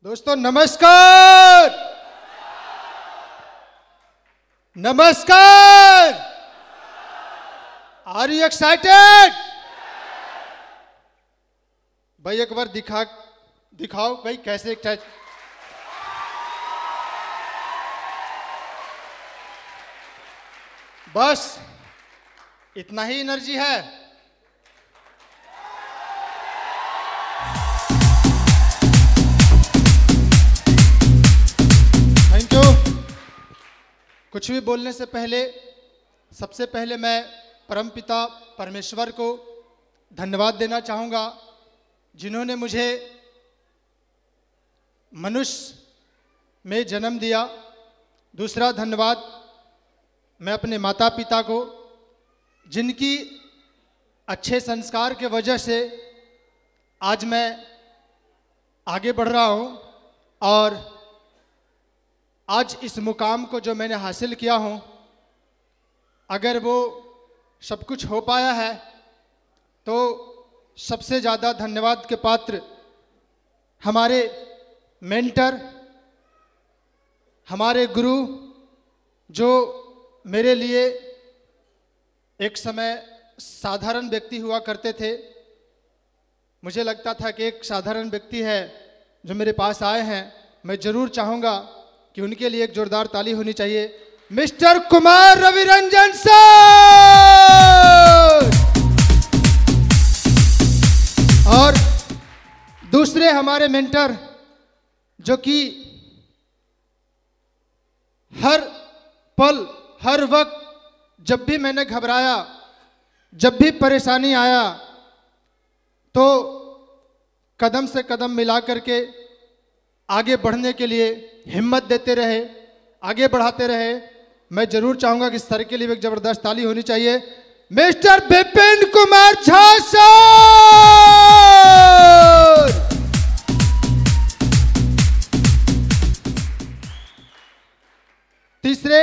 दोस्तों नमस्कार। नमस्कार। Are you excited? भाई एक बार दिखाओ भाई कैसे एक्साइट। बस इतना ही एनर्जी है। Thank you. कुछ भी बोलने से पहले सबसे पहले मैं परमपिता परमेश्वर को धन्यवाद देना चाहूँगा, जिन्होंने मुझे मनुष्य में जन्म दिया। दूसरा धन्यवाद मैं अपने माता पिता को, जिनकी अच्छे संस्कार के वजह से आज मैं आगे बढ़ रहा हूँ और आज इस मुकाम को जो मैंने हासिल किया हूँ, अगर वो सब कुछ हो पाया है तो सबसे ज़्यादा धन्यवाद के पात्र हमारे मेंटर, हमारे गुरु, जो मेरे लिए एक समय साधारण व्यक्ति हुआ करते थे। मुझे लगता था कि एक साधारण व्यक्ति है जो मेरे पास आए हैं। मैं ज़रूर चाहूँगा कि उनके लिए एक जोरदार ताली होनी चाहिए। Mister Kumar Raviranjan sir. और दूसरे हमारे मेंटर, जो कि हर पल हर वक्त जब भी मैंने घबराया, जब भी परेशानी आया, तो कदम से कदम मिला करके आगे बढ़ने के लिए हिम्मत देते रहे, आगे बढ़ाते रहे। मैं जरूर चाहूंगा कि सर के लिए एक जबरदस्त ताली होनी चाहिए। Mister Vipin Kumar Jha sir. तीसरे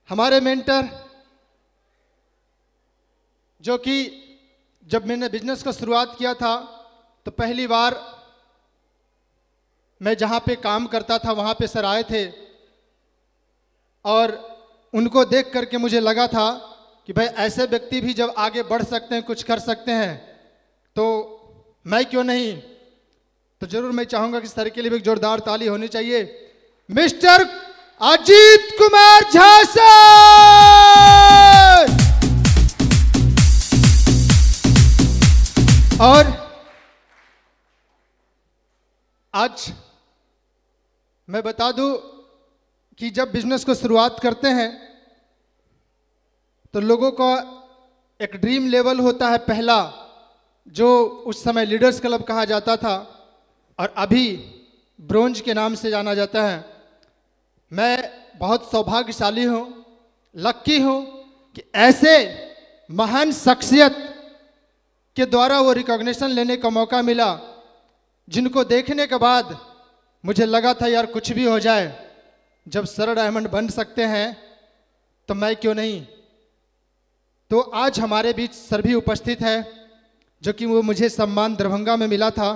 हमारे मेंटर, जो कि जब मैंने बिजनेस का शुरुआत किया था तो पहली बार मैं जहाँ पे काम करता था वहाँ पे सर आए थे और उनको देख करके मुझे लगा था कि भाई ऐसे व्यक्ति भी जब आगे बढ़ सकते हैं, कुछ कर सकते हैं, तो मैं क्यों नहीं। तो जरूर मैं चाहूँगा कि सर के लिए भी एक जोरदार ताली होनी चाहिए। Mister Ajit Kumar Jha sir. और आज मैं बता दूं कि जब बिजनेस को शुरुआत करते हैं तो लोगों का एक ड्रीम लेवल होता है पहला, जो उस समय लीडर्स क्लब कहा जाता था और अभी ब्रोंज के नाम से जाना जाता है। मैं बहुत सौभाग्यशाली हूँ, लक्की हूँ कि ऐसे महान शख्सियत के द्वारा वो रिकॉग्निशन लेने का मौका मिला, जिनको देखने के बाद मुझे लगा था यार कुछ भी हो जाए, जब सर डायमंड बन सकते हैं तो मैं क्यों नहीं। तो आज हमारे बीच सर भी उपस्थित है, जो कि वो मुझे सम्मान दरभंगा में मिला था।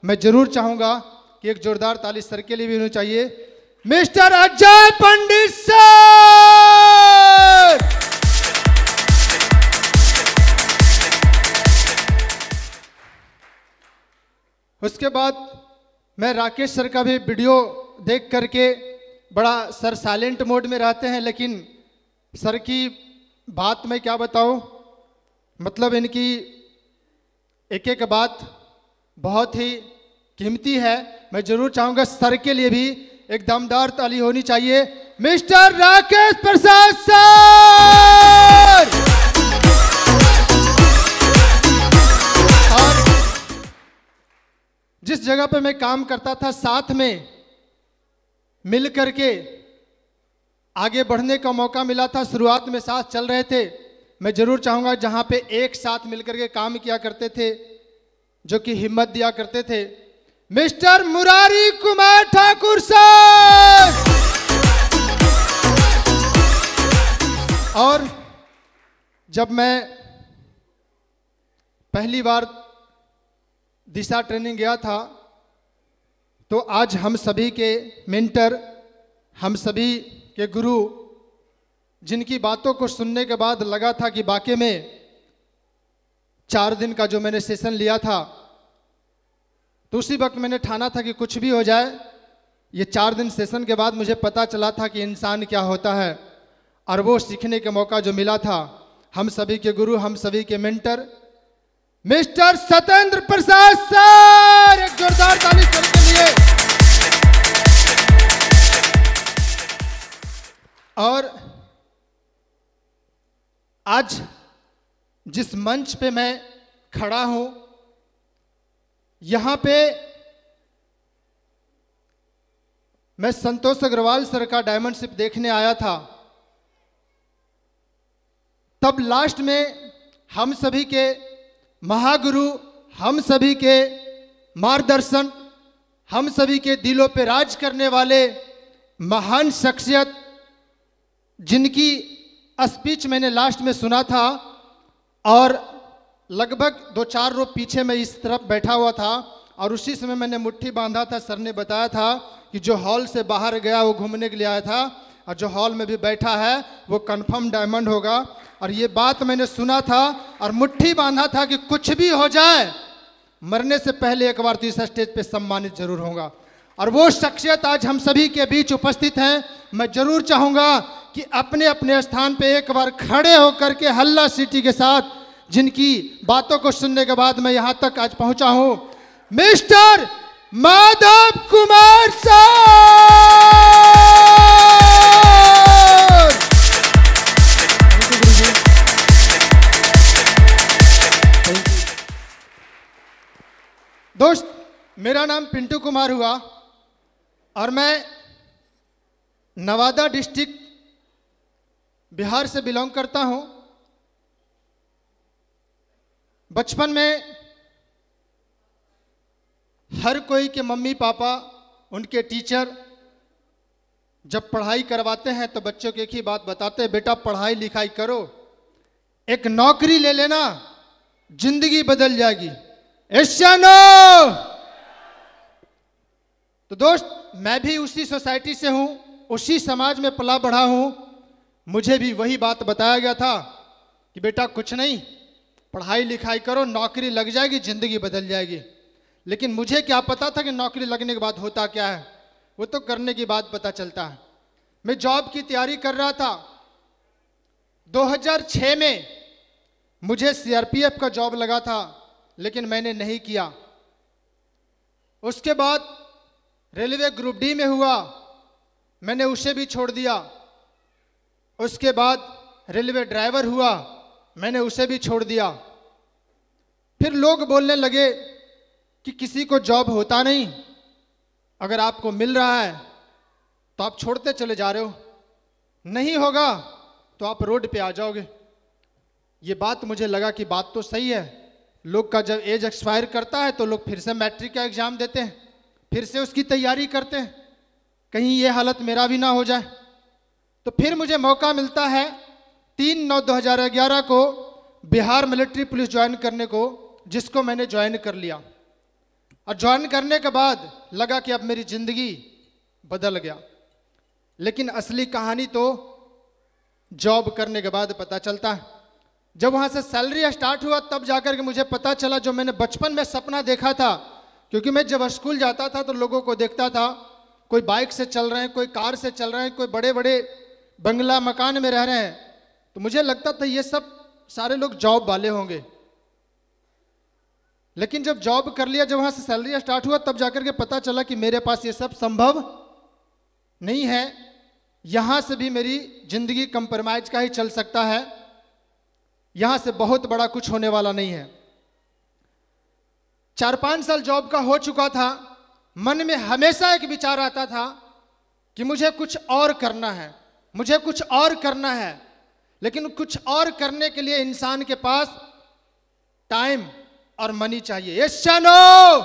मैं जरूर चाहूँगा कि एक जोरदार ताली सर के लिए भी होनी चाहिए। मिस्टर अजय पंडित सर। उसके बाद मैं राकेश सर का भी वीडियो देख करके, बड़ा सर साइलेंट मोड में रहते हैं, लेकिन सर की बात मैं क्या बताऊं, मतलब इनकी एक एक बात बहुत ही कीमती है। मैं जरूर चाहूँगा सर के लिए भी एक दमदार ताली होनी चाहिए। मिस्टर राकेश प्रसाद सर। और जिस जगह पे मैं काम करता था, साथ में मिल करके आगे बढ़ने का मौका मिला था। शुरुआत में साथ चल रहे थे। मैं जरूर चाहूँगा जहाँ पे एक साथ मिल करके काम किया करते थे, जो कि हिम्मत दिया करते थे, मिस्टर मुरारी कुमार ठाकुर सर। और जब मैं पहली बार दिशा ट्रेनिंग गया था तो आज हम सभी के मेंटर, हम सभी के गुरु, जिनकी बातों को सुनने के बाद लगा था कि वाकई में 4 दिन का जो मैंने सेशन लिया था, तो उसी वक्त मैंने ठाना था कि कुछ भी हो जाए, ये 4 दिन सेशन के बाद मुझे पता चला था कि इंसान क्या होता है, और वो सीखने का मौका जो मिला था, हम सभी के गुरु, हम सभी के मेंटर मिस्टर सत्येंद्र प्रसाद सर, एक जोरदार ताली सर के लिए। और आज जिस मंच पे मैं खड़ा हूं, यहां पे मैं संतोष अग्रवाल सर का डायमंडशिप देखने आया था। तब लास्ट में हम सभी के महागुरु, हम सभी के मार्गदर्शन, हम सभी के दिलों पे राज करने वाले महान शख्सियत, जिनकी स्पीच मैंने लास्ट में सुना था, और लगभग 2-4 रो पीछे मैं इस तरफ बैठा हुआ था, और उसी समय मैंने मुट्ठी बांधा था। सर ने बताया था कि जो हॉल से बाहर गया वो घूमने के लिए आया था, और जो हॉल में भी बैठा है वो कंफर्म डायमंड होगा। और ये बात मैंने सुना था और मुट्ठी बांधा था कि कुछ भी हो जाए, मरने से पहले एक बार तो इस स्टेज पे सम्मानित जरूर होगा। और वो शख्सियत आज हम सभी के बीच उपस्थित हैं। मैं जरूर चाहूंगा कि अपने अपने स्थान पे एक बार खड़े होकर के हल्ला सीटी के साथ, जिनकी बातों को सुनने के बाद मैं यहां तक आज पहुंचा हूं, मिस्टर माधव कुमार सर। दोस्त, मेरा नाम पिंटू कुमार हुआ और मैं नवादा डिस्ट्रिक्ट बिहार से बिलोंग करता हूं। बचपन में हर कोई के मम्मी पापा, उनके टीचर जब पढ़ाई करवाते हैं तो बच्चों को एक ही बात बताते हैं, बेटा पढ़ाई लिखाई करो, एक नौकरी ले लेना, जिंदगी बदल जाएगी। ऐसा नो। तो दोस्त, मैं भी उसी सोसाइटी से हूं, उसी समाज में पला बढ़ा हूं। मुझे भी वही बात बताया गया था कि बेटा कुछ नहीं, पढ़ाई लिखाई करो, नौकरी लग जाएगी, जिंदगी बदल जाएगी। लेकिन मुझे क्या पता था कि नौकरी लगने के बाद होता क्या है, वो तो करने के बाद पता चलता है। मैं जॉब की तैयारी कर रहा था। 2006 में मुझे सीआरपीएफ का जॉब लगा था, लेकिन मैंने नहीं किया। उसके बाद रेलवे ग्रुप डी में हुआ, मैंने उसे भी छोड़ दिया। उसके बाद रेलवे ड्राइवर हुआ, मैंने उसे भी छोड़ दिया। फिर लोग बोलने लगे कि किसी को जॉब होता नहीं, अगर आपको मिल रहा है तो आप छोड़ते चले जा रहे हो, नहीं होगा तो आप रोड पे आ जाओगे। ये बात मुझे लगा कि बात तो सही है। लोग का जब एज एक्सपायर करता है तो लोग फिर से मैट्रिक का एग्जाम देते हैं, फिर से उसकी तैयारी करते हैं, कहीं ये हालत मेरा भी ना हो जाए। तो फिर मुझे मौका मिलता है 3/9/2011 को बिहार मिलिट्री पुलिस ज्वाइन करने को, जिसको मैंने ज्वाइन कर लिया। और ज्वाइन करने के बाद लगा कि अब मेरी जिंदगी बदल गया। लेकिन असली कहानी तो जॉब करने के बाद पता चलता है। जब वहां से सैलरी स्टार्ट हुआ तब जाकर के मुझे पता चला, जो मैंने बचपन में सपना देखा था, क्योंकि मैं जब स्कूल जाता था तो लोगों को देखता था, कोई बाइक से चल रहे हैं, कोई कार से चल रहे हैं, कोई बड़े बड़े बंगला मकान में रह रहे हैं, तो मुझे लगता था ये सब सारे लोग जॉब वाले होंगे। लेकिन जब जॉब कर लिया, जब वहां से सैलरी स्टार्ट हुआ, तब जाकर के पता चला कि मेरे पास ये सब संभव नहीं है। यहां से भी मेरी जिंदगी कंप्रोमाइज का ही चल सकता है, यहां से बहुत बड़ा कुछ होने वाला नहीं है। 4-5 साल जॉब का हो चुका था। मन में हमेशा एक विचार आता था कि मुझे कुछ और करना है, मुझे कुछ और करना है। लेकिन कुछ और करने के लिए इंसान के पास टाइम और मनी चाहिए। यस या नो?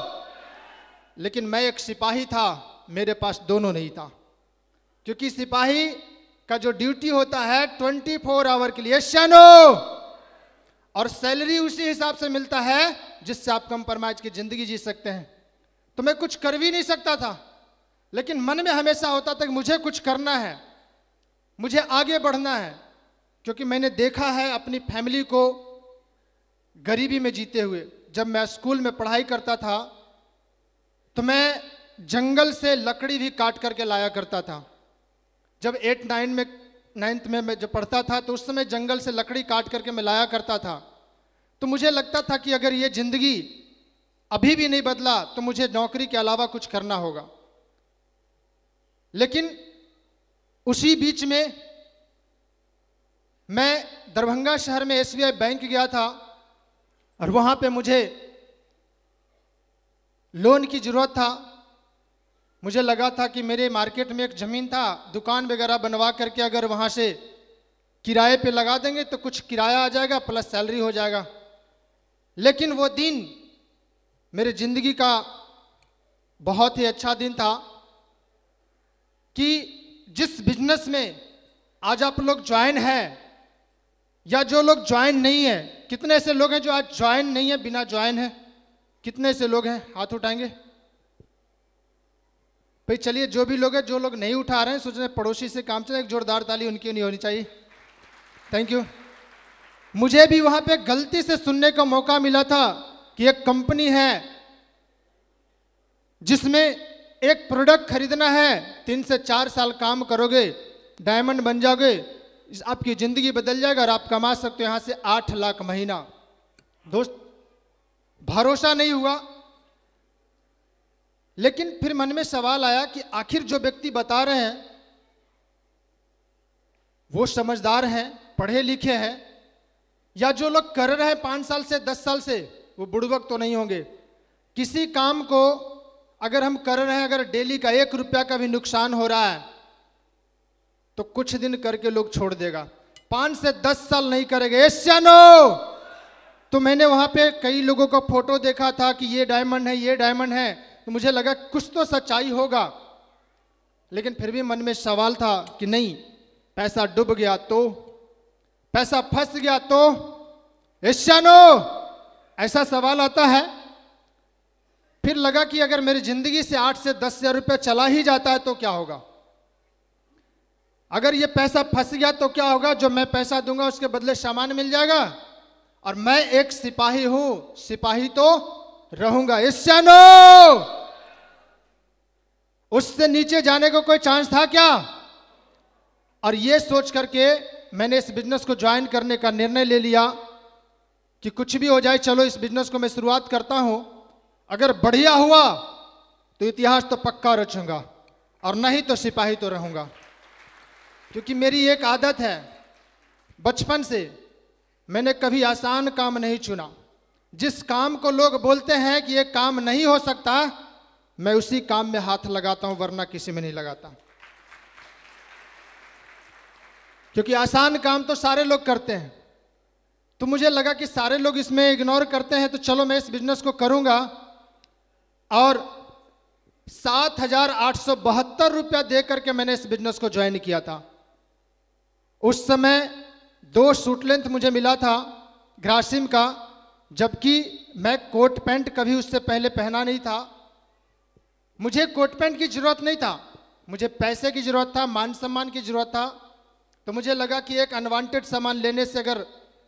लेकिन मैं एक सिपाही था, मेरे पास दोनों नहीं था। क्योंकि सिपाही का जो ड्यूटी होता है 24 आवर के लिए, यस या नो? और सैलरी उसी हिसाब से मिलता है जिससे आप कंप्रोमाइज की जिंदगी जी सकते हैं। तो मैं कुछ कर भी नहीं सकता था, लेकिन मन में हमेशा होता था कि मुझे कुछ करना है, मुझे आगे बढ़ना है। क्योंकि मैंने देखा है अपनी फैमिली को गरीबी में जीते हुए। जब मैं स्कूल में पढ़ाई करता था तो मैं जंगल से लकड़ी भी काट करके लाया करता था। जब 9th में मैं जब पढ़ता था तो उस समय जंगल से लकड़ी काट करके मैं लाया करता था। तो मुझे लगता था कि अगर ये जिंदगी अभी भी नहीं बदला तो मुझे नौकरी के अलावा कुछ करना होगा। लेकिन उसी बीच में मैं दरभंगा शहर में SBI बैंक गया था और वहां पे मुझे लोन की जरूरत था। मुझे लगा था कि मेरे मार्केट में एक ज़मीन था, दुकान वगैरह बनवा करके अगर वहाँ से किराए पे लगा देंगे तो कुछ किराया आ जाएगा प्लस सैलरी हो जाएगा। लेकिन वो दिन मेरे ज़िंदगी का बहुत ही अच्छा दिन था कि जिस बिजनेस में आज आप लोग ज्वाइन हैं या जो लोग ज्वाइन नहीं है, कितने ऐसे लोग हैं जो आज ज्वाइन नहीं है, बिना ज्वाइन है? कितने ऐसे लोग हैं, हाथ उठाएंगे भाई? चलिए, जो भी लोग हैं, जो लोग नहीं उठा रहे हैं, सोच रहे पड़ोसी से काम चले, एक जोरदार ताली उनकी नहीं होनी चाहिए। Thank you. मुझे भी वहां पे गलती से सुनने का मौका मिला था कि एक कंपनी है जिसमें एक प्रोडक्ट खरीदना है, 3 से 4 साल काम करोगे, डायमंड बन जाओगे, आपकी जिंदगी बदल जाएगा और आप कमा सकते हो यहां से 8 लाख महीना। दोस्त, भरोसा नहीं हुआ। लेकिन फिर मन में सवाल आया कि आखिर जो व्यक्ति बता रहे हैं वो समझदार हैं, पढ़े लिखे हैं, या जो लोग कर रहे हैं 5 साल से 10 साल से वो बुड़बक तो नहीं होंगे? किसी काम को अगर हम कर रहे हैं, अगर डेली का 1 रुपया का भी नुकसान हो रहा है तो कुछ दिन करके लोग छोड़ देगा, 5 से 10 साल नहीं करेंगे। एशियानो, तो मैंने वहां पे कई लोगों का फोटो देखा था कि ये डायमंड है, ये डायमंड है, तो मुझे लगा कुछ तो सच्चाई होगा। लेकिन फिर भी मन में सवाल था कि नहीं, पैसा डूब गया तो, पैसा फंस गया तो? एशियानो, ऐसा सवाल आता है। फिर लगा कि अगर मेरी जिंदगी से 8 से 10 हजार रुपया चला ही जाता है तो क्या होगा? अगर ये पैसा फंस गया तो क्या होगा? जो मैं पैसा दूंगा उसके बदले सामान मिल जाएगा, और मैं एक सिपाही हूं, सिपाही तो रहूंगा। एशियानो, उससे नीचे जाने को कोई चांस था क्या? और ये सोच करके मैंने इस बिजनेस को ज्वाइन करने का निर्णय ले लिया कि कुछ भी हो जाए, चलो इस बिजनेस को मैं शुरुआत करता हूं। अगर बढ़िया हुआ तो इतिहास तो पक्का रचूंगा, और नहीं तो सिपाही तो रहूंगा। क्योंकि मेरी एक आदत है, बचपन से मैंने कभी आसान काम नहीं चुना। जिस काम को लोग बोलते हैं कि ये काम नहीं हो सकता, मैं उसी काम में हाथ लगाता हूं, वरना किसी में नहीं लगाता। क्योंकि आसान काम तो सारे लोग करते हैं, तो मुझे लगा कि सारे लोग इसमें इग्नोर करते हैं, तो चलो मैं इस बिजनेस को करूंगा। और 7,872 रुपया दे करके मैंने इस बिजनेस को ज्वाइन किया था। उस समय 2 सूट लेंथ मुझे मिला था ग्रासिम का, जबकि मैं कोट पैंट कभी उससे पहले पहना नहीं था। मुझे कोट पैंट की जरूरत नहीं था, मुझे पैसे की जरूरत था, मान सम्मान की जरूरत था। तो मुझे लगा कि एक अनवांटेड सामान लेने से अगर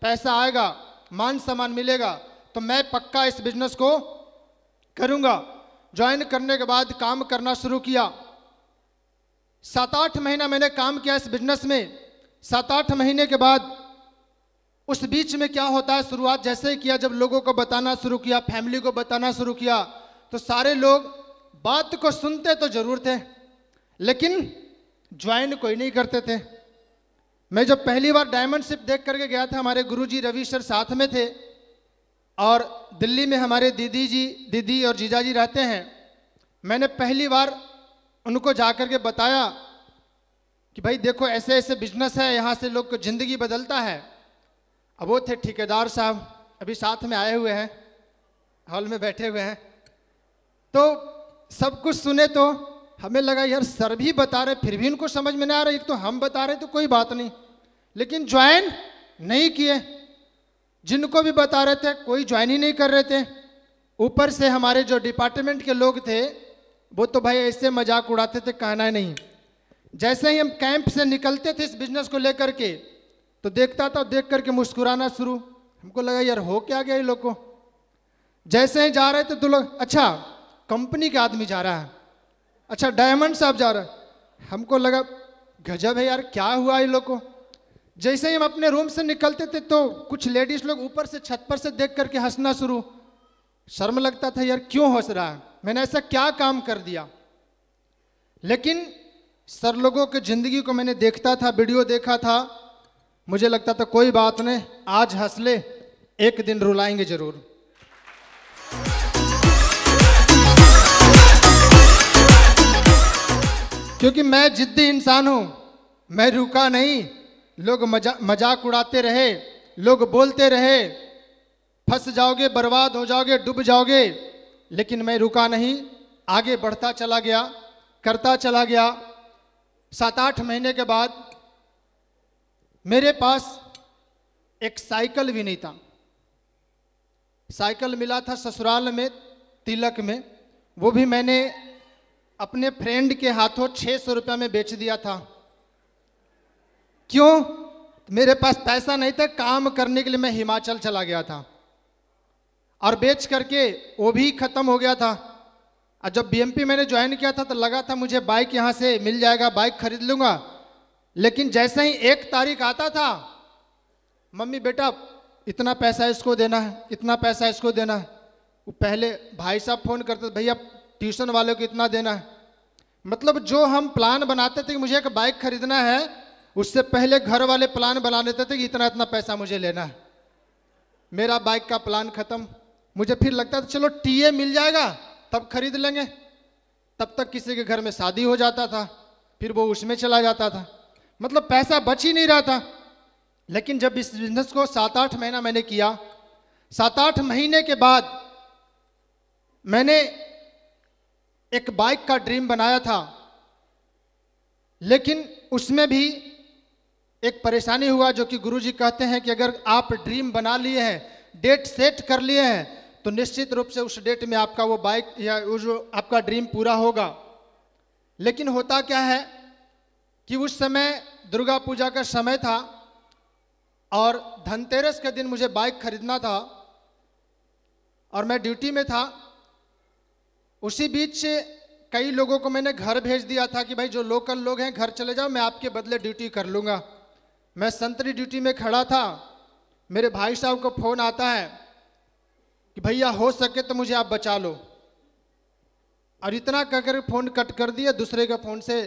पैसा आएगा, मान सम्मान मिलेगा, तो मैं पक्का इस बिजनेस को करूंगा। ज्वाइन करने के बाद काम करना शुरू किया। 7-8 महीना मैंने काम किया इस बिजनेस में। 7-8 महीने के बाद उस बीच में क्या होता है, शुरुआत जैसे ही किया, जब लोगों को बताना शुरू किया, फैमिली को बताना शुरू किया, तो सारे लोग बात को सुनते तो जरूर थे, लेकिन ज्वाइन कोई नहीं करते थे। मैं जब पहली बार डायमंड शिप देख करके गया था, हमारे गुरुजी रवि सर साथ में थे, और दिल्ली में हमारे दीदी और जीजाजी रहते हैं। मैंने पहली बार उनको जाकर के बताया कि भाई देखो, ऐसे ऐसे बिजनेस है, यहाँ से लोग को ज़िंदगी बदलता है। अब वो थे ठेकेदार साहब, अभी साथ में आए हुए हैं, हॉल में बैठे हुए हैं। तो सब कुछ सुने तो हमें लगा यार सर भी बता रहे, फिर भी उनको समझ में नहीं आ रहा। एक तो हम बता रहे तो कोई बात नहीं, लेकिन ज्वाइन नहीं किए। जिनको भी बता रहे थे कोई ज्वाइन ही नहीं कर रहे थे। ऊपर से हमारे जो डिपार्टमेंट के लोग थे वो तो भाई ऐसे मजाक उड़ाते थे, कहना नहीं। जैसे ही हम कैंप से निकलते थे इस बिजनेस को लेकर के, तो देखता था, देख करके मुस्कुराना शुरू। हमको लगा यार हो क्या गया ये लोग को। जैसे ही जा रहे थे तो लोग, अच्छा कंपनी का आदमी जा रहा है, अच्छा डायमंड साहब जा रहा है। हमको लगा गजब है यार, क्या हुआ ये लोग को। जैसे ही हम अपने रूम से निकलते थे तो कुछ लेडीज लोग ऊपर से छत पर से देख करके हंसना शुरू। शर्म लगता था यार क्यों हंस रहा है, मैंने ऐसा क्या काम कर दिया। लेकिन सर लोगों की जिंदगी को मैंने देखता था, वीडियो देखा था, मुझे लगता था कोई बात नहीं, आज हंस ले, एक दिन रुलाएंगे जरूर। क्योंकि मैं जिद्दी इंसान हूं, मैं रुका नहीं। लोग मजाक उड़ाते रहे, लोग बोलते रहे, फंस जाओगे, बर्बाद हो जाओगे, डूब जाओगे, लेकिन मैं रुका नहीं, आगे बढ़ता चला गया, करता चला गया। 7-8 महीने के बाद मेरे पास एक साइकिल भी नहीं था। साइकिल मिला था ससुराल में तिलक में, वो भी मैंने अपने फ्रेंड के हाथों 600 रुपया में बेच दिया था। क्यों? मेरे पास पैसा नहीं था, काम करने के लिए मैं हिमाचल चला गया था और बेच करके वो भी खत्म हो गया था। और जब बीएमपी मैंने ज्वाइन किया था तो लगा था मुझे बाइक यहाँ से मिल जाएगा, बाइक खरीद लूँगा। लेकिन जैसे ही 1 तारीख आता था, मम्मी बेटा इतना पैसा इसको देना है, इतना पैसा इसको देना है। वो पहले भाई साहब फ़ोन करते थे, भैया ट्यूशन वालों को इतना देना है। मतलब जो हम प्लान बनाते थे कि मुझे एक बाइक खरीदना है, उससे पहले घर वाले प्लान बना लेते थे कि इतना इतना पैसा मुझे लेना है। मेरा बाइक का प्लान खत्म। मुझे फिर लगता था चलो टीए मिल जाएगा तब खरीद लेंगे। तब तक किसी के घर में शादी हो जाता था, फिर वो उसमें चला जाता था, मतलब पैसा बच ही नहीं रहा था। लेकिन जब इस बिजनेस को 7-8 महीना मैंने किया, 7-8 महीने के बाद मैंने एक बाइक का ड्रीम बनाया था। लेकिन उसमें भी एक परेशानी हुआ, जो कि गुरुजी कहते हैं कि अगर आप ड्रीम बना लिए हैं, डेट सेट कर लिए हैं, तो निश्चित रूप से उस डेट में आपका वो बाइक या वो जो आपका ड्रीम पूरा होगा। लेकिन होता क्या है कि उस समय दुर्गा पूजा का समय था और धनतेरस के दिन मुझे बाइक खरीदना था और मैं ड्यूटी में था। उसी बीच कई लोगों को मैंने घर भेज दिया था कि भाई जो लोकल लोग हैं घर चले जाओ, मैं आपके बदले ड्यूटी कर लूँगा। मैं संतरी ड्यूटी में खड़ा था, मेरे भाई साहब को फ़ोन आता है कि भैया हो सके तो मुझे आप बचा लो। और इतना कहकर फ़ोन कट कर दिया। दूसरे का फ़ोन से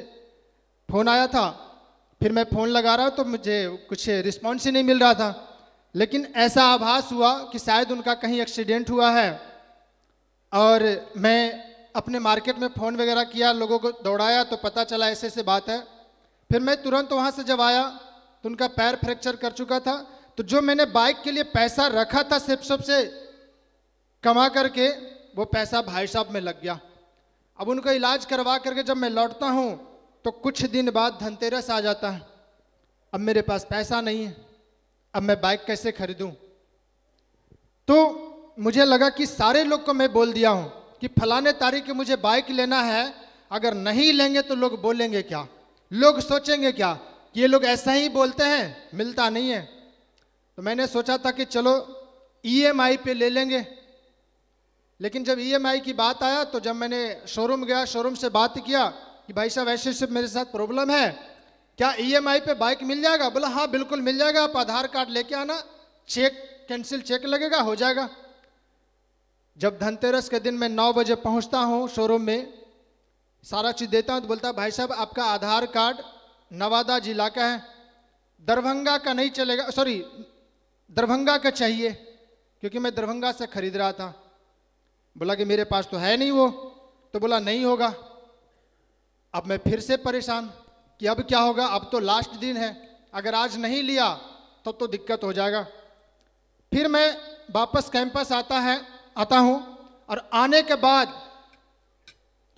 फ़ोन आया था, फिर मैं फ़ोन लगा रहा तो मुझे कुछ रिस्पॉन्स ही नहीं मिल रहा था। लेकिन ऐसा आभास हुआ कि शायद उनका कहीं एक्सीडेंट हुआ है। और मैं अपने मार्केट में फ़ोन वगैरह किया, लोगों को दौड़ाया तो पता चला ऐसे ऐसे बात है। फिर मैं तुरंत वहाँ से जब आया तो उनका पैर फ्रैक्चर कर चुका था। तो जो मैंने बाइक के लिए पैसा रखा था सिर्फ सबसे कमा करके, वो पैसा भाई साहब में लग गया। अब उनका इलाज करवा करके जब मैं लौटता हूँ तो कुछ दिन बाद धनतेरस आ जाता है। अब मेरे पास पैसा नहीं है, अब मैं बाइक कैसे खरीदूं? तो मुझे लगा कि सारे लोग को मैं बोल दिया हूँ कि फलाने तारीख की मुझे बाइक लेना है, अगर नहीं लेंगे तो लोग बोलेंगे क्या, लोग सोचेंगे क्या कि ये लोग ऐसा ही बोलते हैं, मिलता नहीं है। तो मैंने सोचा था कि चलो ईएमआई पे ले लेंगे। लेकिन जब ईएमआई की बात आया तो जब मैंने शोरूम गया, शोरूम से बात किया कि भाई साहब ऐसे ऐसे मेरे साथ प्रॉब्लम है, क्या ईएमआई पे बाइक मिल जाएगा? बोला हाँ बिल्कुल मिल जाएगा, आप आधार कार्ड लेके आना, चेक कैंसिल चेक लगेगा, हो जाएगा। जब धनतेरस के दिन मैं 9 बजे पहुंचता हूं शोरूम में, सारा चीज़ देता हूं तो बोलता है भाई साहब आपका आधार कार्ड नवादा जिला का है, दरभंगा का नहीं चलेगा, सॉरी दरभंगा का चाहिए, क्योंकि मैं दरभंगा से खरीद रहा था। बोला कि मेरे पास तो है नहीं वो। तो बोला नहीं होगा। अब मैं फिर से परेशान कि अब क्या होगा, अब तो लास्ट दिन है, अगर आज नहीं लिया तब तो दिक्कत हो जाएगा। फिर मैं वापस कैंपस आता हूँ और आने के बाद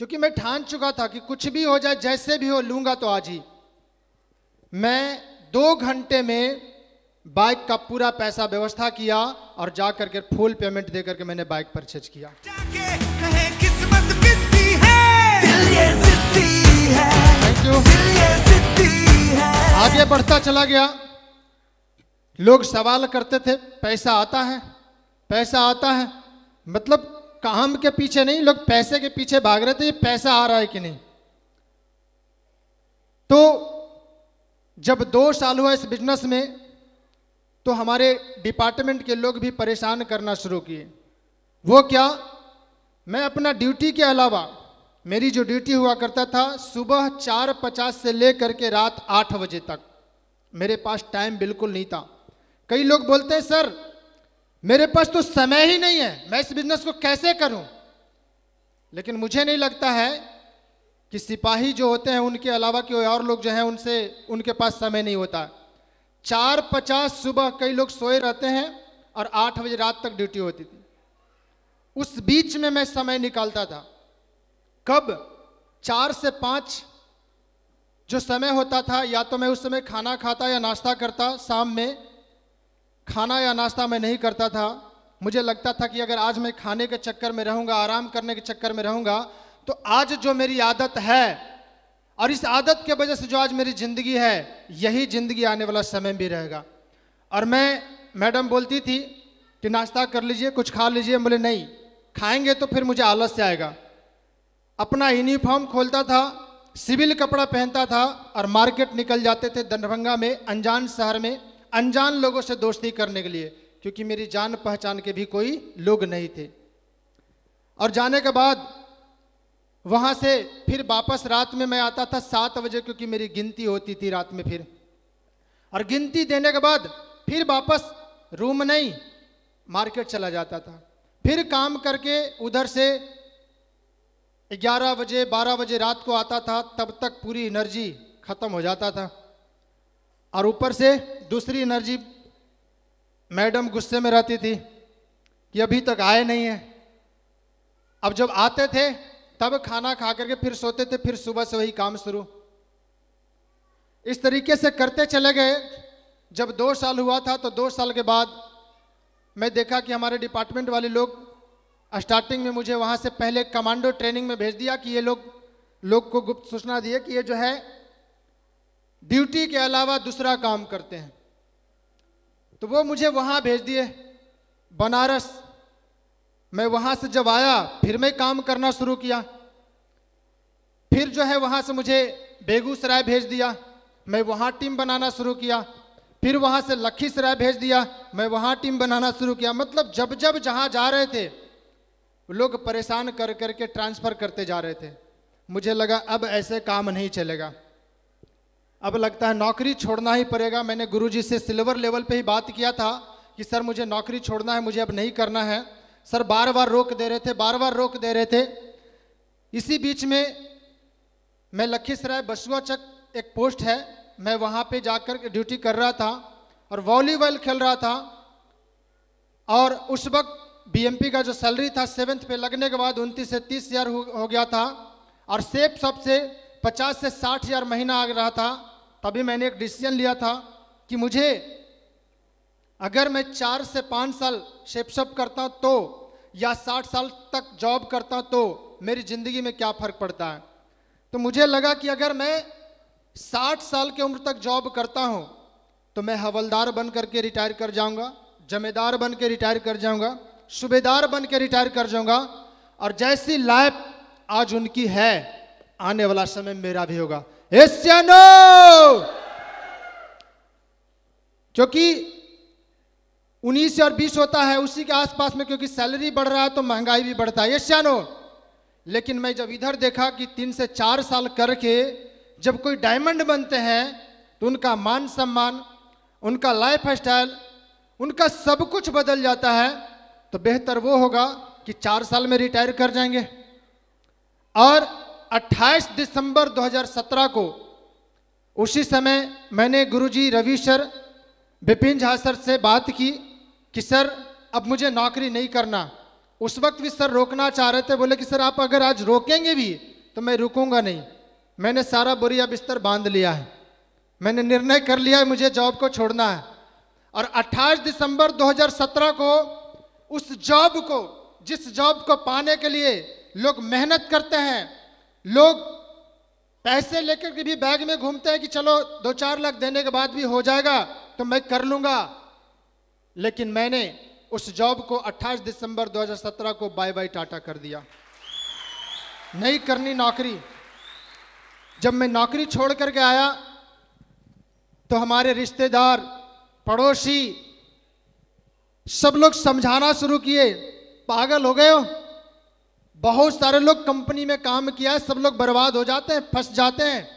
क्योंकि मैं ठान चुका था कि कुछ भी हो जाए, जैसे भी हो लूँगा तो आज ही। मैं 2 घंटे में बाइक का पूरा पैसा व्यवस्था किया और जा करके फुल पेमेंट दे करके मैंने बाइक परचेज किया। Thank you. आगे बढ़ता चला गया। लोग सवाल करते थे पैसा आता है, पैसा आता है, मतलब काम के पीछे नहीं, लोग पैसे के पीछे भाग रहे थे, ये पैसा आ रहा है कि नहीं। तो जब 2 साल हुआ इस बिजनेस में तो हमारे डिपार्टमेंट के लोग भी परेशान करना शुरू किए। वो क्या, मैं अपना ड्यूटी के अलावा, मेरी जो ड्यूटी हुआ करता था सुबह 4:50 से लेकर के रात 8 बजे तक, मेरे पास टाइम बिल्कुल नहीं था। कई लोग बोलते हैं सर मेरे पास तो समय ही नहीं है, मैं इस बिजनेस को कैसे करूं। लेकिन मुझे नहीं लगता है कि सिपाही जो होते हैं उनके अलावा कोई और लोग जो हैं उनसे उनके पास समय नहीं होता। 4:50 सुबह कई लोग सोए रहते हैं और 8 बजे रात तक ड्यूटी होती थी। उस बीच में मैं समय निकालता था। कब 4 से 5 जो समय होता था, या तो मैं उस समय खाना खाता या नाश्ता करता। शाम में खाना या नाश्ता मैं नहीं करता था। मुझे लगता था कि अगर आज मैं खाने के चक्कर में रहूँगा, आराम करने के चक्कर में रहूँगा, तो आज जो मेरी आदत है और इस आदत के वजह से जो आज मेरी ज़िंदगी है, यही ज़िंदगी आने वाला समय भी रहेगा। और मैडम बोलती थी कि नाश्ता कर लीजिए, कुछ खा लीजिए। बोले नहीं, खाएंगे तो फिर मुझे आलस से आएगा। अपना यूनिफॉर्म खोलता था, सिविल कपड़ा पहनता था और मार्केट निकल जाते थे दरभंगा में, अनजान शहर में, अनजान लोगों से दोस्ती करने के लिए, क्योंकि मेरी जान पहचान के भी कोई लोग नहीं थे। और जाने के बाद वहाँ से फिर वापस रात में मैं आता था 7 बजे, क्योंकि मेरी गिनती होती थी रात में फिर। और गिनती देने के बाद फिर वापस रूम नहीं, मार्केट चला जाता था। फिर काम करके उधर से 11 बजे 12 बजे रात को आता था, तब तक पूरी एनर्जी खत्म हो जाता था। और ऊपर से दूसरी एनर्जी, मैडम गुस्से में रहती थी कि अभी तक आए नहीं है। अब जब आते थे तब खाना खा करके फिर सोते थे, फिर सुबह से वही काम शुरू। इस तरीके से करते चले गए। जब 2 साल हुआ था तो 2 साल के बाद मैं देखा कि हमारे डिपार्टमेंट वाले लोग स्टार्टिंग में मुझे वहाँ से पहले कमांडो ट्रेनिंग में भेज दिया कि ये लोग को गुप्त सूचना दिए कि ये जो है ड्यूटी के अलावा दूसरा काम करते हैं। तो वो मुझे वहाँ भेज दिए बनारस। मैं वहाँ से जब आया फिर मैं काम करना शुरू किया। फिर जो है वहाँ से मुझे बेगूसराय भेज दिया, मैं वहाँ टीम बनाना शुरू किया। फिर वहाँ से लखीसराय भेज दिया, मैं वहाँ टीम बनाना शुरू किया। मतलब जब जब जहाँ जा रहे थे लोग परेशान कर करके ट्रांसफ़र करते जा रहे थे। मुझे लगा अब ऐसे काम नहीं चलेगा, अब लगता है नौकरी छोड़ना ही पड़ेगा। मैंने गुरुजी से सिल्वर लेवल पे ही बात किया था कि सर मुझे नौकरी छोड़ना है, मुझे अब नहीं करना है। सर बार बार रोक दे रहे थे, बार बार रोक दे रहे थे। इसी बीच में मैं लखीसराय बसुआ चक एक पोस्ट है, मैं वहाँ पे जाकर ड्यूटी कर रहा था और वॉलीबॉल खेल रहा था। और उस वक्त बीएमपी का जो सैलरी था 7th पे लगने के बाद 29 से 30 हज़ार हो गया था और सेफ सबसे 50 से 60 हज़ार महीना आ रहा था। तभी मैंने एक डिसीजन लिया था कि मुझे अगर मैं 4 से 5 साल शेप करता तो या 60 साल तक जॉब करता तो मेरी ज़िंदगी में क्या फ़र्क पड़ता है। तो मुझे लगा कि अगर मैं 60 साल की उम्र तक जॉब करता हूँ तो मैं हवलदार बन करके रिटायर कर जाऊँगा, जमींदार बन के रिटायर कर जाऊँगा, सूबेदार बन के रिटायर कर जाऊँगा। और जैसी लाइफ आज उनकी है आने वाला समय मेरा भी होगा। क्योंकि 19 और 20 होता है उसी के आसपास में, क्योंकि सैलरी बढ़ रहा है तो महंगाई भी बढ़ता है। यस या नो? लेकिन मैं जब इधर देखा कि 3 से 4 साल करके जब कोई डायमंड बनते हैं तो उनका मान सम्मान, उनका लाइफ स्टाइल, उनका सब कुछ बदल जाता है। तो बेहतर वो होगा कि 4 साल में रिटायर कर जाएंगे। और 28 दिसंबर 2017 को उसी समय मैंने गुरुजी रवि सर, विपिन झा सर से बात की कि सर अब मुझे नौकरी नहीं करना। उस वक्त भी सर रोकना चाह रहे थे, बोले कि सर आप अगर आज रोकेंगे भी तो मैं रुकूंगा नहीं। मैंने सारा बोरिया बिस्तर बांध लिया है, मैंने निर्णय कर लिया है मुझे जॉब को छोड़ना है। और 28 दिसंबर 2017 को उस जॉब को, जिस जॉब को पाने के लिए लोग मेहनत करते हैं, लोग पैसे लेकर के भी बैग में घूमते हैं कि चलो 2-4 लाख देने के बाद भी हो जाएगा तो मैं कर लूंगा, लेकिन मैंने उस जॉब को 28 दिसंबर 2017 को बाय बाय टाटा कर दिया। नहीं करनी नौकरी। जब मैं नौकरी छोड़ करके आया तो हमारे रिश्तेदार, पड़ोसी सब लोग समझाना शुरू किए, पागल हो गए हो, बहुत सारे लोग कंपनी में काम किया है, सब लोग बर्बाद हो जाते हैं, फंस जाते हैं,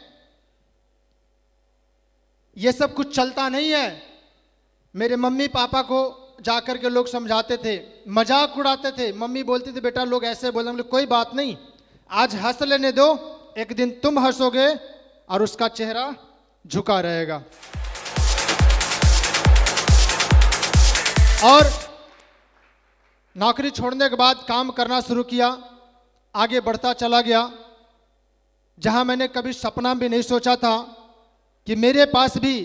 ये सब कुछ चलता नहीं है। मेरे मम्मी पापा को जाकर के लोग समझाते थे, मजाक उड़ाते थे। मम्मी बोलती थी बेटा लोग ऐसे बोल रहे, कोई बात नहीं, आज हंस लेने दो, एक दिन तुम हंसोगे और उसका चेहरा झुका रहेगा। और नौकरी छोड़ने के बाद काम करना शुरू किया, आगे बढ़ता चला गया। जहां मैंने कभी सपना भी नहीं सोचा था कि मेरे पास भी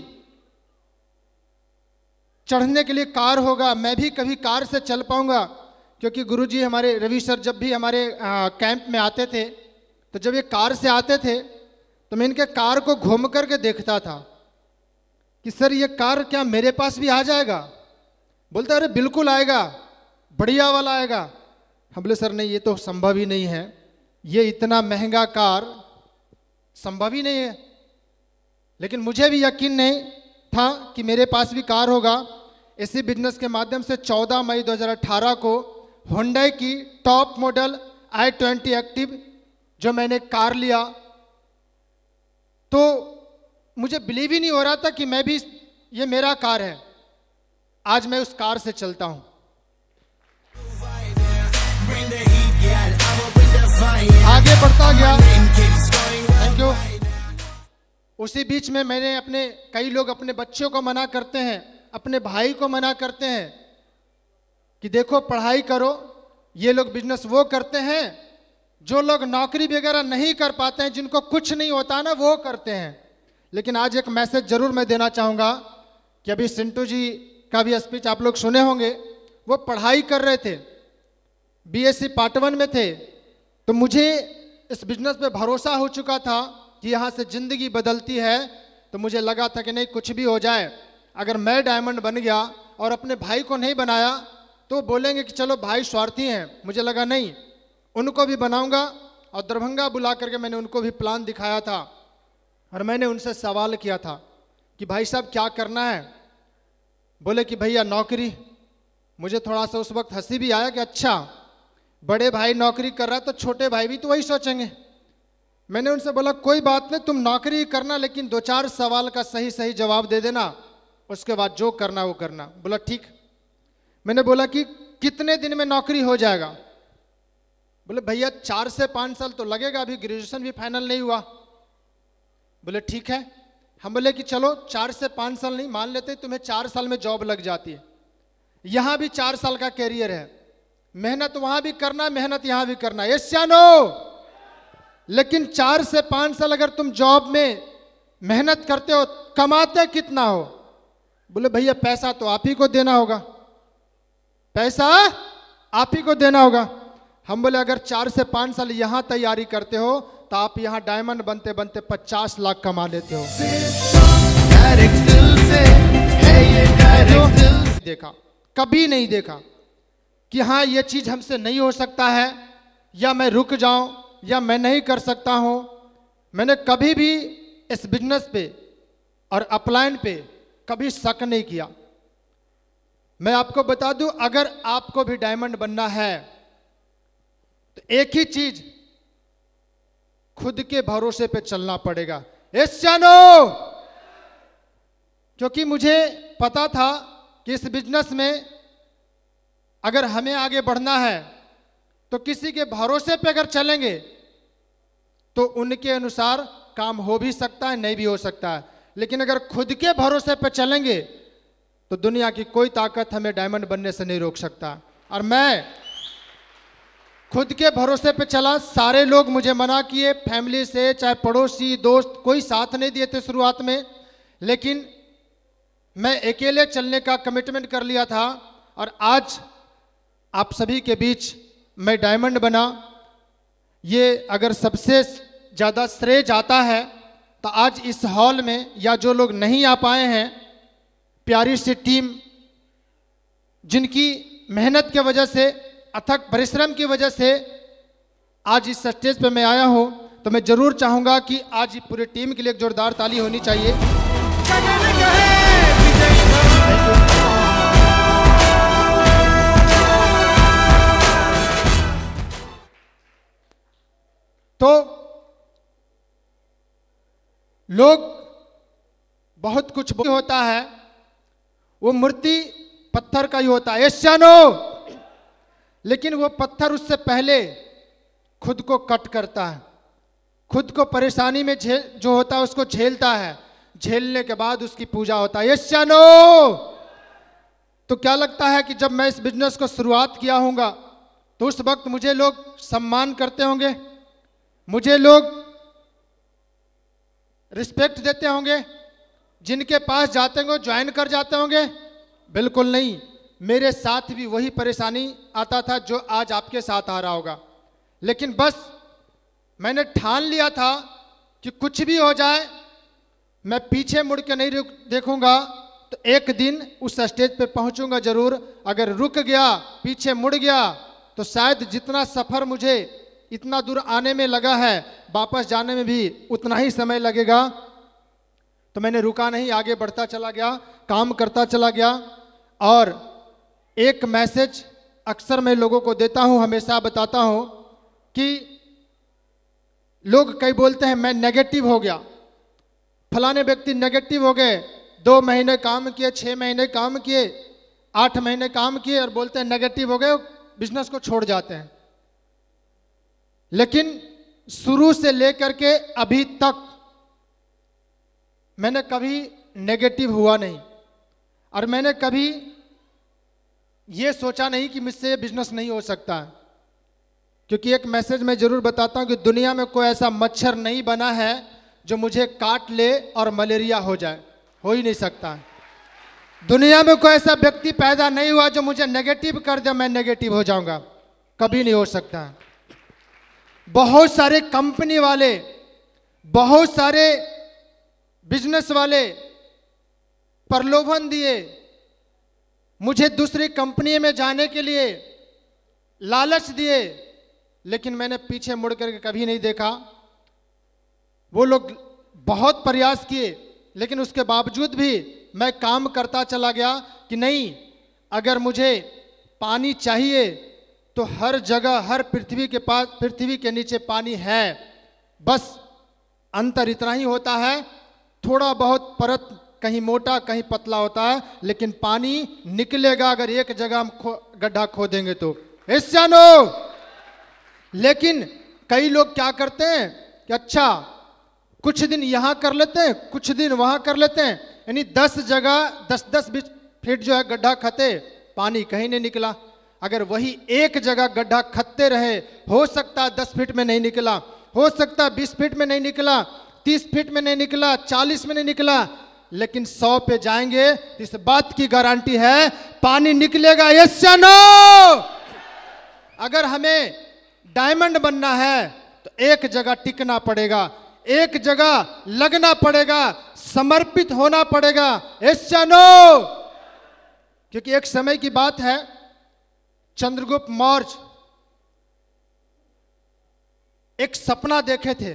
चढ़ने के लिए कार होगा, मैं भी कभी कार से चल पाऊंगा। क्योंकि गुरुजी हमारे रवि सर जब भी हमारे कैंप में आते थे तो जब ये कार से आते थे तो मैं इनके कार को घूम करके देखता था कि सर ये कार क्या मेरे पास भी आ जाएगा? बोलते अरे बिल्कुल आएगा, बढ़िया वाला आएगा। हम बोले सर नहीं, ये तो संभव ही नहीं है, ये इतना महंगा कार संभव ही नहीं है। लेकिन मुझे भी यकीन नहीं था कि मेरे पास भी कार होगा। इसी बिजनेस के माध्यम से 14 मई 2018 को Hyundai की टॉप मॉडल i20 एक्टिव जो मैंने कार लिया, तो मुझे बिलीव ही नहीं हो रहा था कि मैं भी, ये मेरा कार है। आज मैं उस कार से चलता हूं। आगे बढ़ता गया। Thank you. उसी बीच में मैंने अपने, कई लोग अपने बच्चों को मना करते हैं, अपने भाई को मना करते हैं कि देखो पढ़ाई करो। ये लोग बिजनेस वो करते हैं जो लोग नौकरी वगैरह नहीं कर पाते हैं, जिनको कुछ नहीं होता ना, वो करते हैं। लेकिन आज एक मैसेज जरूर मैं देना चाहूँगा कि अभी सिंटू जी का भी स्पीच आप लोग सुने होंगे। वो पढ़ाई कर रहे थे, बीएससी पार्ट 1 में थे, तो मुझे इस बिजनेस पे भरोसा हो चुका था कि यहाँ से ज़िंदगी बदलती है। तो मुझे लगा था कि नहीं, कुछ भी हो जाए, अगर मैं डायमंड बन गया और अपने भाई को नहीं बनाया तो बोलेंगे कि चलो भाई स्वार्थी हैं। मुझे लगा नहीं, उनको भी बनाऊंगा। और दरभंगा बुला करके मैंने उनको भी प्लान दिखाया था और मैंने उनसे सवाल किया था कि भाई साहब क्या करना है? बोले कि भैया नौकरी। मुझे थोड़ा सा उस वक्त हंसी भी आया कि अच्छा, बड़े भाई नौकरी कर रहा है तो छोटे भाई भी तो वही सोचेंगे। मैंने उनसे बोला कोई बात नहीं, तुम नौकरी करना, लेकिन 2-4 सवाल का सही सही जवाब दे देना, उसके बाद जो करना वो करना। बोला ठीक। मैंने बोला कि कितने दिन में नौकरी हो जाएगा? बोले भैया 4 से 5 साल तो लगेगा, अभी ग्रेजुएशन भी फाइनल नहीं हुआ। बोले ठीक है। हम बोले कि चलो 4 से 5 साल नहीं, मान लेते तुम्हें 4 साल में जॉब लग जाती है। यहां भी 4 साल का कैरियर है, मेहनत वहां भी करना, मेहनत यहां भी करना, यस या नो? लेकिन 4 से 5 साल अगर तुम जॉब में मेहनत करते हो, कमाते कितना हो? बोले भैया पैसा तो आप ही को देना होगा, पैसा आप ही को देना होगा। हम बोले अगर 4 से 5 साल यहां तैयारी करते हो तो आप यहां डायमंड बनते बनते 50 लाख कमा लेते हो। देखा, कभी नहीं देखा कि हाँ ये चीज हमसे नहीं हो सकता है, या मैं रुक जाऊं, या मैं नहीं कर सकता हूं। मैंने कभी भी इस बिजनेस पे और अपलाइन पे कभी शक नहीं किया। मैं आपको बता दूं, अगर आपको भी डायमंड बनना है तो एक ही चीज, खुद के भरोसे पे चलना पड़ेगा। यस या नो? क्योंकि मुझे पता था कि इस बिजनेस में अगर हमें आगे बढ़ना है तो किसी के भरोसे पे अगर चलेंगे तो उनके अनुसार काम हो भी सकता है, नहीं भी हो सकता है। लेकिन अगर खुद के भरोसे पे चलेंगे तो दुनिया की कोई ताकत हमें डायमंड बनने से नहीं रोक सकता। और मैं खुद के भरोसे पे चला। सारे लोग मुझे मना किए, फैमिली से, चाहे पड़ोसी, दोस्त, कोई साथ नहीं दिए थे शुरुआत में। लेकिन मैं अकेले चलने का कमिटमेंट कर लिया था और आज आप सभी के बीच मैं डायमंड बना। ये अगर सबसे ज़्यादा श्रेय जाता है तो आज इस हॉल में या जो लोग नहीं आ पाए हैं, प्यारी सी टीम जिनकी मेहनत की वजह से, अथक परिश्रम की वजह से आज इस स्टेज पे मैं आया हूं, तो मैं जरूर चाहूंगा कि आज पूरी टीम के लिए एक जोरदार ताली होनी चाहिए। तो लोग बहुत कुछ होता है, वो मूर्ति पत्थर का ही होता है, एशियानो, लेकिन वो पत्थर उससे पहले खुद को कट करता है, खुद को परेशानी में जो होता है उसको झेलता है, झेलने के बाद उसकी पूजा होता है, एशियानो। तो क्या लगता है कि जब मैं इस बिजनेस को शुरुआत किया होऊंगा तो उस वक्त मुझे लोग सम्मान करते होंगे, मुझे लोग रिस्पेक्ट देते होंगे, जिनके पास जाते होंगे ज्वाइन कर जाते होंगे? बिल्कुल नहीं। मेरे साथ भी वही परेशानी आता था जो आज आपके साथ आ रहा होगा, लेकिन बस मैंने ठान लिया था कि कुछ भी हो जाए मैं पीछे मुड़ के नहीं देखूंगा, तो एक दिन उस स्टेज पे पहुंचूंगा जरूर। अगर रुक गया, पीछे मुड़ गया, तो शायद जितना सफर मुझे इतना दूर आने में लगा है, वापस जाने में भी उतना ही समय लगेगा। तो मैंने रुका नहीं, आगे बढ़ता चला गया, काम करता चला गया। और एक मैसेज अक्सर मैं लोगों को देता हूं, हमेशा बताता हूं कि लोग कई बोलते हैं मैं नेगेटिव हो गया, फलाने व्यक्ति नेगेटिव हो गए, 2 महीने काम किए, 6 महीने काम किए, 8 महीने काम किए और बोलते हैं नेगेटिव हो गए, बिजनेस को छोड़ जाते हैं। लेकिन शुरू से लेकर के अभी तक मैंने कभी नेगेटिव हुआ नहीं, और मैंने कभी ये सोचा नहीं कि मुझसे ये बिजनेस नहीं हो सकता है। क्योंकि एक मैसेज मैं जरूर बताता हूं कि दुनिया में कोई ऐसा मच्छर नहीं बना है जो मुझे काट ले और मलेरिया हो जाए, हो ही नहीं सकता है। दुनिया में कोई ऐसा व्यक्ति पैदा नहीं हुआ जो मुझे नेगेटिव कर दे, मैं नेगेटिव हो जाऊंगा, कभी नहीं हो सकता है। बहुत सारे कंपनी वाले, बहुत सारे बिजनेस वाले प्रलोभन दिए, मुझे दूसरी कंपनी में जाने के लिए लालच दिए, लेकिन मैंने पीछे मुड़ करके कभी नहीं देखा। वो लोग बहुत प्रयास किए, लेकिन उसके बावजूद भी मैं काम करता चला गया कि नहीं, अगर मुझे पानी चाहिए तो हर जगह, हर पृथ्वी के पास, पृथ्वी के नीचे पानी है, बस अंतर इतना ही होता है, थोड़ा बहुत परत कहीं मोटा कहीं पतला होता है, लेकिन पानी निकलेगा अगर एक जगह हम गड्ढा खोदेंगे तो। एशियानो। लेकिन कई लोग क्या करते हैं कि अच्छा कुछ दिन यहां कर लेते हैं, कुछ दिन वहां कर लेते हैं, यानी 10 जगह 10-10 फीट जो है गड्ढा खते, पानी कहीं नहीं निकला। अगर वही एक जगह गड्ढा खत्ते रहे, हो सकता है 10 फीट में नहीं निकला, हो सकता है 20 फीट में नहीं निकला, 30 फीट में नहीं निकला, 40 में नहीं निकला, लेकिन 100 पे जाएंगे तो इस बात की गारंटी है पानी निकलेगा। यस या नो? अगर हमें डायमंड बनना है तो एक जगह टिकना पड़ेगा, एक जगह लगना पड़ेगा, समर्पित होना पड़ेगा। यस या नो? क्योंकि एक समय की बात है, चंद्रगुप्त मौर्य एक सपना देखे थे,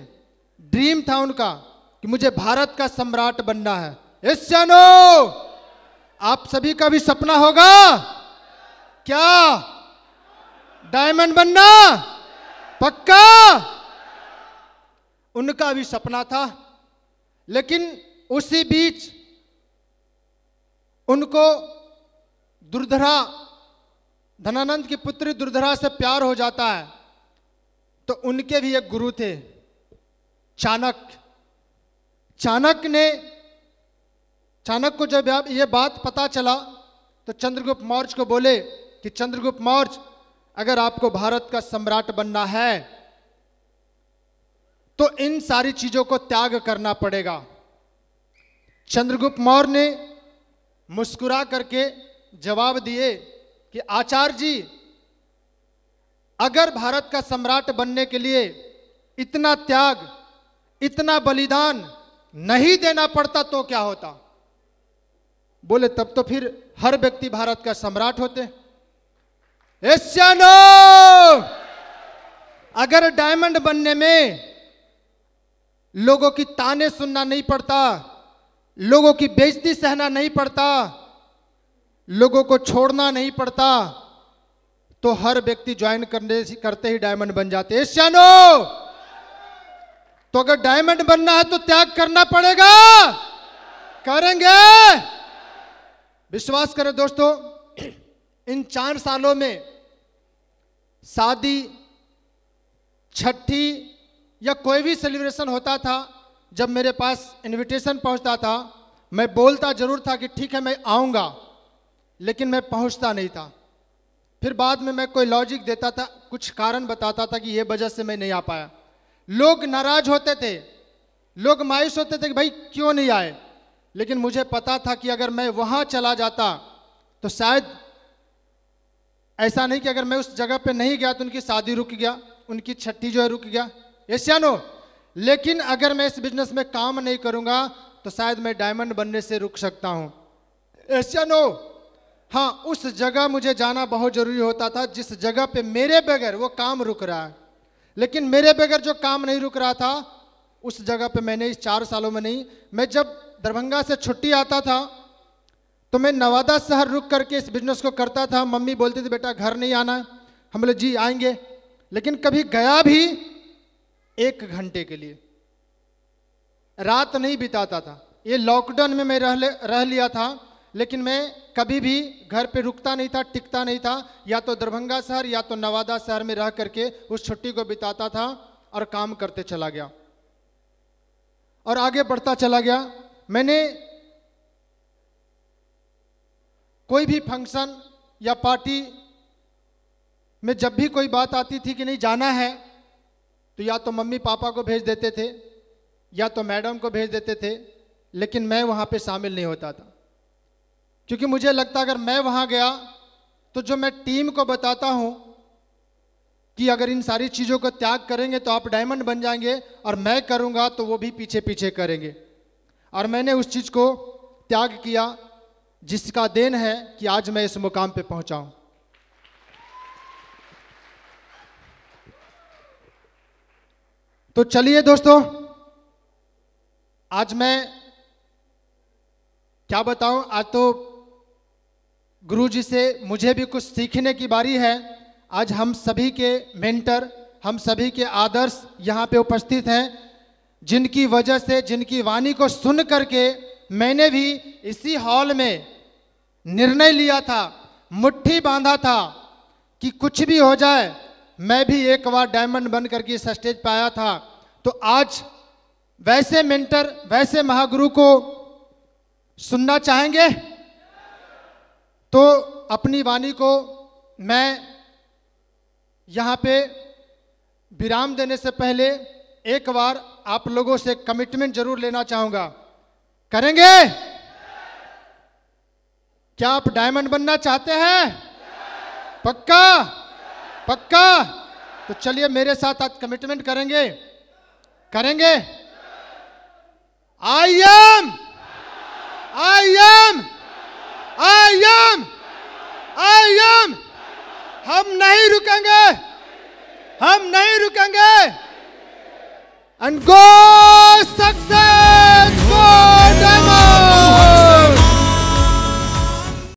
ड्रीम था उनका कि मुझे भारत का सम्राट बनना है। यस या नो? आप सभी का भी सपना होगा क्या? डायमंड बनना पक्का? उनका भी सपना था, लेकिन उसी बीच उनको दुर्धरा, धनानंद की पुत्री दुर्धरा से प्यार हो जाता है। तो उनके भी एक गुरु थे, चाणक्य। चाणक्य को जब ये बात पता चला तो चंद्रगुप्त मौर्य को बोले कि चंद्रगुप्त मौर्य, अगर आपको भारत का सम्राट बनना है तो इन सारी चीजों को त्याग करना पड़ेगा। चंद्रगुप्त मौर्य ने मुस्कुरा करके जवाब दिए कि आचार्य जी, अगर भारत का सम्राट बनने के लिए इतना त्याग, इतना बलिदान नहीं देना पड़ता तो क्या होता? बोले तब तो फिर हर व्यक्ति भारत का सम्राट होते। एशियानो, अगर डायमंड बनने में लोगों की ताने सुनना नहीं पड़ता, लोगों की बेइज्जती सहना नहीं पड़ता, लोगों को छोड़ना नहीं पड़ता, तो हर व्यक्ति ज्वाइन करते ही डायमंड बन जाते। एशियानो, तो अगर डायमंड बनना है तो त्याग करना पड़ेगा, करेंगे? विश्वास करें दोस्तों, इन 4 सालों में शादी, छठी या कोई भी सेलिब्रेशन होता था, जब मेरे पास इनविटेशन पहुंचता था, मैं बोलता जरूर था कि ठीक है मैं आऊंगा, लेकिन मैं पहुंचता नहीं था। फिर बाद में मैं कोई लॉजिक देता था, कुछ कारण बताता था कि ये वजह से मैं नहीं आ पाया। लोग नाराज होते थे, लोग मायूस होते थे कि भाई क्यों नहीं आए, लेकिन मुझे पता था कि अगर मैं वहां चला जाता तो शायद ऐसा नहीं कि अगर मैं उस जगह पे नहीं गया तो उनकी शादी रुक गया, उनकी छठी जो है रुक गया। एशियानो, लेकिन अगर मैं इस बिजनेस में काम नहीं करूंगा तो शायद मैं डायमंड बनने से रुक सकता हूं। एशियानो, हाँ, उस जगह मुझे जाना बहुत जरूरी होता था जिस जगह पे मेरे बगैर वो काम रुक रहा है, लेकिन मेरे बगैर जो काम नहीं रुक रहा था उस जगह पे मैंने इस 4 सालों में नहीं। मैं जब दरभंगा से छुट्टी आता था तो मैं नवादा शहर रुक करके इस बिजनेस को करता था। मम्मी बोलती थी बेटा घर नहीं आना, हम बोले जी आएंगे, लेकिन कभी गया भी 1 घंटे के लिए, रात नहीं बिताता था। ये लॉकडाउन में मैं रह लिया था, लेकिन मैं कभी भी घर पे रुकता नहीं था, टिकता नहीं था, या तो दरभंगा शहर या तो नवादा शहर में रह करके उस छुट्टी को बिताता था और काम करते चला गया और आगे बढ़ता चला गया। मैंने कोई भी फंक्शन या पार्टी में जब भी कोई बात आती थी कि नहीं जाना है, तो या तो मम्मी पापा को भेज देते थे या तो मैडम को भेज देते थे, लेकिन मैं वहाँ पे शामिल नहीं होता था, क्योंकि मुझे लगता अगर मैं वहाँ गया तो जो मैं टीम को बताता हूँ कि अगर इन सारी चीज़ों को त्याग करेंगे तो आप डायमंड बन जाएंगे, और मैं करूँगा तो वो भी पीछे पीछे करेंगे। और मैंने उस चीज़ को त्याग किया, जिसका देन है कि आज मैं इस मुकाम पे पहुँचा हूँ। तो चलिए दोस्तों, आज मैं क्या बताऊं, आज तो गुरुजी से मुझे भी कुछ सीखने की बारी है। आज हम सभी के मेंटर, हम सभी के आदर्श यहाँ पे उपस्थित हैं, जिनकी वजह से, जिनकी वाणी को सुन करके मैंने भी इसी हॉल में निर्णय लिया था, मुट्ठी बांधा था कि कुछ भी हो जाए मैं भी एक बार डायमंड बन करके इस स्टेज पे आया था। तो आज वैसे मेंटर, वैसे महागुरु को सुनना चाहेंगे? तो अपनी वाणी को मैं यहाँ पे विराम देने से पहले एक बार आप लोगों से कमिटमेंट जरूर लेना चाहूँगा। करेंगे? क्या आप डायमंड बनना चाहते हैं? पक्का? पक्का? तो चलिए मेरे साथ आज कमिटमेंट करेंगे। करेंगे? आई एम हम नहीं रुकेंगे, हम नहीं रुकेंगे। And go success.